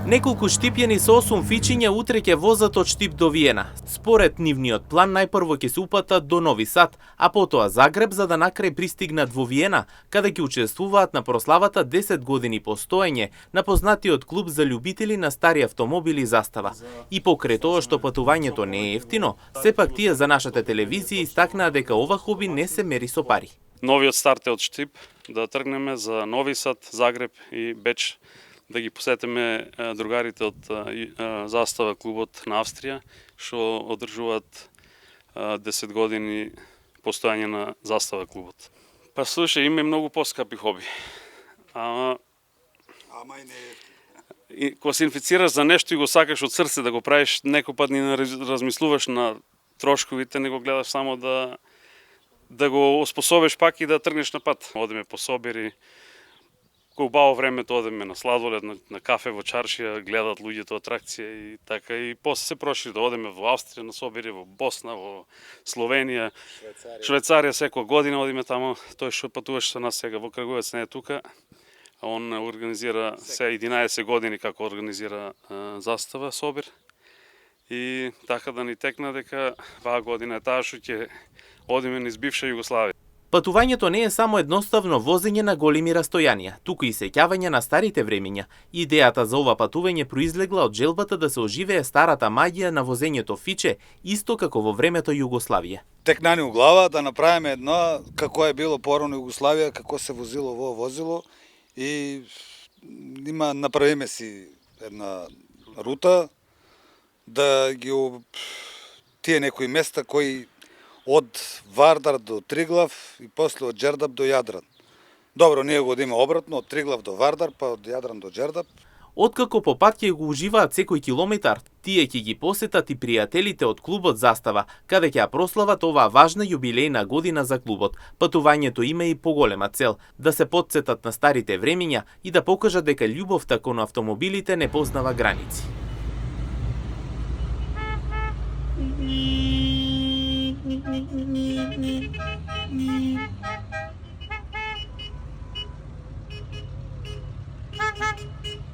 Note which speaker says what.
Speaker 1: Неколку штипјани со 8 фичиња утре ќе возат од Штип до Виена. Според нивниот план, најпрво ќе се упатат до Нови Сад, а потоа Загреб, за да накрај пристигнат во Виена, каде ќе учествуваат на прославата 10 години постоење на познатиот клуб за љубители на стари автомобили Застава. И покрај тоа што патувањето не е ефтино, сепак тие за нашата телевизија истакнаа дека ова хоби не се мери со пари.
Speaker 2: Новиот старт е од Штип, да тргнеме за Нови Сад, Загреб и Беч, да ги посетиме другарите од Застава клубот на Австрија, што одржуваат 10 години постојање на Застава клубот. Па слушај, има и многу поскапи хоби. Ама
Speaker 3: и не
Speaker 2: и кога се инфицираш за нешто и го сакаш од срце да го правиш, некој пат не размислуваш на трошковите, не го гледаш само да го оспособиш пак и да тргнеш на пат. Одиме по собери, кога убаво времето одиме на сладолед, на кафе во чаршија, гледат луѓето атракција и така, и после се прошири да одиме во Австрија на собери, во Босна, во Словенија, Швајцарија секоја година одиме тамо. Тој што патуваше со нас сега во Крагуевец не е тука. Он организира се 11 години како организира Застава собир. И така да ни текна дека оваа година е таа што ќе одиме низ бивша Југославија.
Speaker 1: Патувањето не е само едноставно возење на големи растојанија, туку и сеќавање на старите времења. Идејата за ова патување произлегла од желбата да се оживее старата магија на возењето фиче, исто како во времето Југославија.
Speaker 3: Текнани у глава да направиме едно како е било порано Југославија, како се возило во возило и направиме си една рута да ги тие некои места кои од Вардар до Триглав и после од Џердап до Јадран. Добро, ние го одиме обратно, од Триглав до Вардар, па од Јадран до Џердап.
Speaker 1: Откако по пат ќе го уживаат секој километар, тие ќе ги посетат и пријателите од клубот Застава, каде ќе ја прослават оваа важна јубилејна година за клубот. Патувањето има и поголема цел, да се потсетат на старите времења и да покажат дека љубовта кон автомобилите не познава граници.